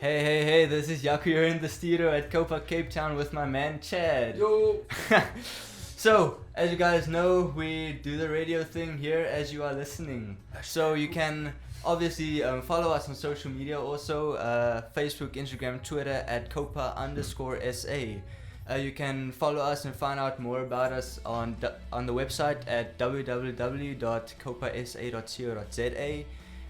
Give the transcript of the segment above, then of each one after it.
Hey, this is Jaco here in the studio at Copa Cape Town with my man Chad. Yo! So, as you guys know, we do the radio thing here as you are listening. So you can obviously follow us on social media also, Facebook, Instagram, Twitter at Copa_SA. You can follow us and find out more about us on the website at www.copasa.co.za.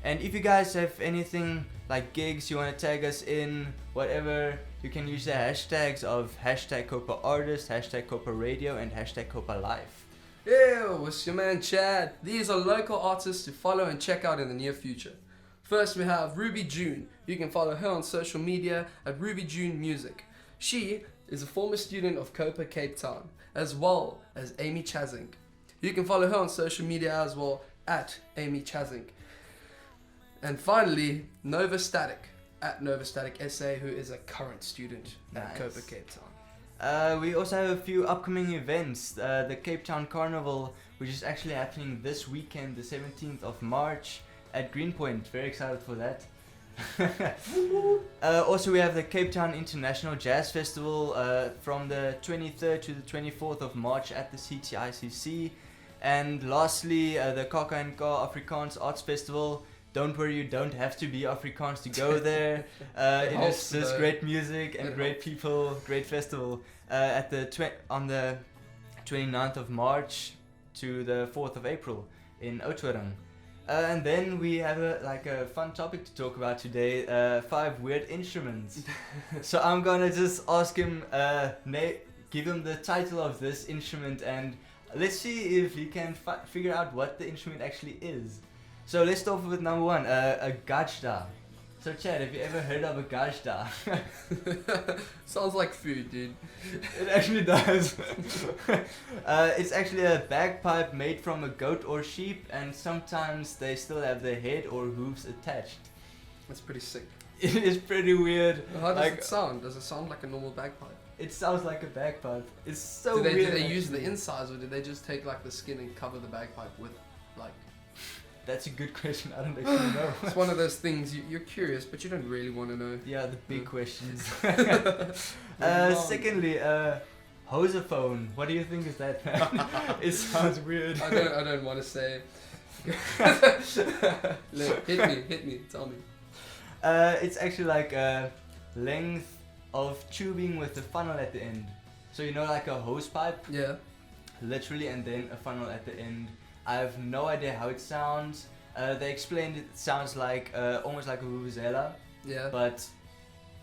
And if you guys have anything like gigs you want to tag us in, whatever, you can use the hashtags of #CopaArtist, #CopaRadio, and #CopaLife. Yo, it's your man Chad. These are local artists to follow and check out in the near future. First we have Ruby June. You can follow her on social media at Ruby June Music. She is a former student of Copa Cape Town, as well as Amy Chazink. You can follow her on social media as well at Amy Chazink. And finally, Nova Static, at Nova Static SA, who is a current student at Copa Cape Town. We also have a few upcoming events. The Cape Town Carnival, which is actually happening this weekend, the 17th of March at Greenpoint. Very excited for that. Also, we have the Cape Town International Jazz Festival from the 23rd to the 24th of March at the CTICC. And lastly, the Jaco and Chad Afrikaans Arts Festival. Don't worry, you don't have to be Afrikaans to go there. It is just great music and great people, great festival. On the 29th of March to the 4th of April in Oudtshoorn. And then we have a fun topic to talk about today, 5 weird instruments. So I'm gonna just ask him, give him the title of this instrument, and let's see if he can figure out what the instrument actually is. So let's start with number 1, a gajda. So Chad, have you ever heard of a gajda? Sounds like food, dude. It actually does. It's actually a bagpipe made from a goat or sheep, and sometimes they still have their head or hooves attached. That's pretty sick. It is pretty weird. How does it sound? Does it sound like a normal bagpipe? It sounds like a bagpipe. It's so weird. Did they use the insides, or did they just take like the skin and cover the bagpipe with like... That's a good question. I don't actually know. It's one of those things you're curious, but you don't really want to know. Yeah, the big questions. Secondly, hosophone. What do you think is that, man? It sounds weird. I don't want to say. Hit me, tell me. It's actually like a length of tubing with a funnel at the end. So you know, like a hose pipe. Yeah. Literally, and then a funnel at the end. I have no idea how it sounds. They explained it sounds like almost like a vuvuzela. Yeah. But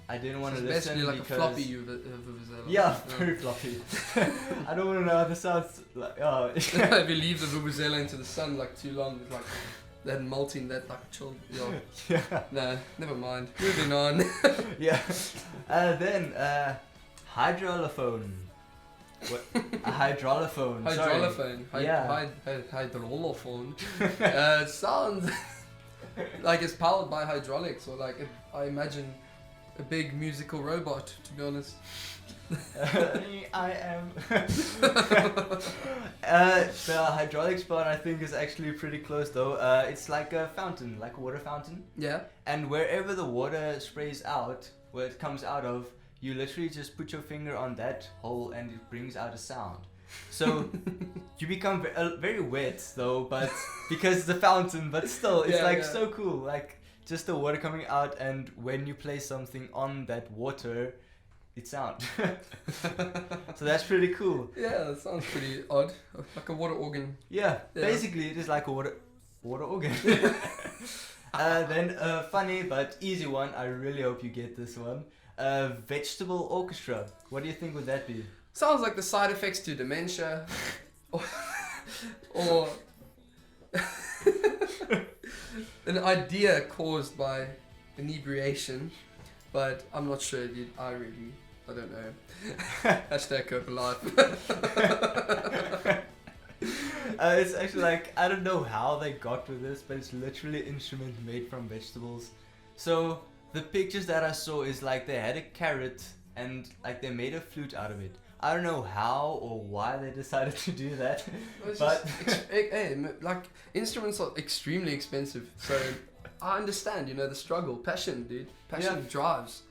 I didn't want to listen basically like because... a floppy vuvuzela. Yeah, very floppy. I don't want to know how this sounds like. Oh. If you leave the vuvuzela into the sun like too long, it's like that melting, that like chill. Yeah. Nah, never mind. Moving on. Yeah. Then hydrolophone. What? A hydrolophone. Hydrolophone. Hydrolophone. Sounds like it's powered by hydraulics, or like I imagine a big musical robot. To be honest. I am. The hydraulics part I think is actually pretty close though. It's like a fountain, like a water fountain. Yeah. And wherever the water sprays out, where it comes out of, you literally just put your finger on that hole and it brings out a sound. So you become very wet though, but because it's a fountain, but still it's so cool. Like just the water coming out, and when you play something on that water, it sounds. So that's pretty cool. Yeah, that sounds pretty odd. Like a water organ. Yeah. Basically it is like a water organ. Then a funny but easy one. I really hope you get this one. Vegetable orchestra. What do you think would that be? Sounds like the side effects to dementia, or an idea caused by inebriation, but I'm not sure, dude. I don't know. #CopaLife. It's actually like, I don't know how they got with this, but it's literally an instrument made from vegetables. So the pictures that I saw is like they had a carrot and like they made a flute out of it. I don't know how or why they decided to do that, but like instruments are extremely expensive. So I understand, you know, the struggle. Passion, dude. Passion drives.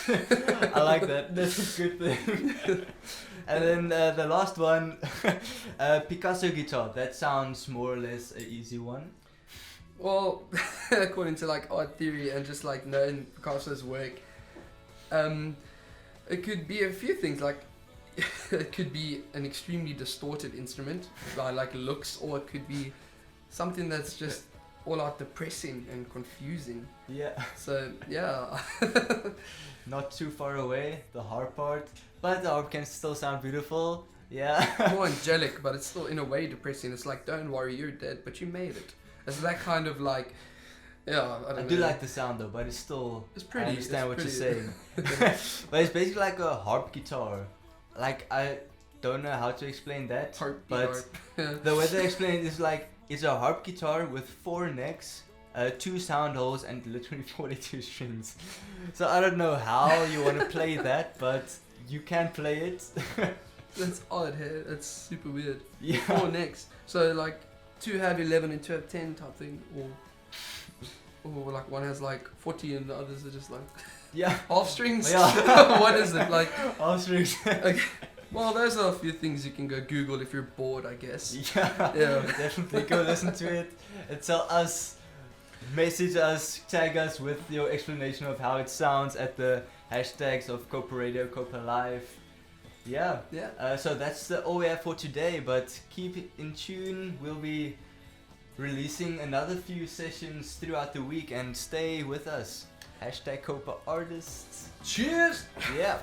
I like that. That's a good thing. And then the last one, Picasso guitar. That sounds more or less an easy one. Well, according to like art theory and just like knowing Picasso's work, it could be a few things. Like it could be an extremely distorted instrument by like looks, or it could be something that's just all out depressing and confusing. Yeah. So yeah. Not too far away, the harp part, but the harp can still sound beautiful. Yeah. More angelic, but it's still in a way depressing. It's like, don't worry, you're dead, but you made it. It's that kind of like, yeah. I do like the sound though, but it's still. It's pretty. I understand what pretty. you're saying. But it's basically like a harp guitar. Like I don't know how to explain that, Harp but guitar. the way they explain it is like it's a harp guitar with 4 necks. 2 sound holes and literally 42 strings. So I don't know how you want to play that, but you can play it. That's odd, hey? That's super weird. Yeah. 4 necks. So like 2 have 11 and 2 have 10 type thing, or like one has like 40 and the others are just like Yeah. half strings. Yeah. What is it like? Half strings. Okay. Well, those are a few things you can go Google if you're bored, I guess. Yeah. Yeah. Definitely go listen to it and tell us. Message us, tag us with your explanation of how it sounds at the hashtags of Copa Radio, Copa Live. Yeah. Yeah. So that's all we have for today, but keep in tune. We'll be releasing another few sessions throughout the week and stay with us. Hashtag Copa Artists. Cheers! Yeah.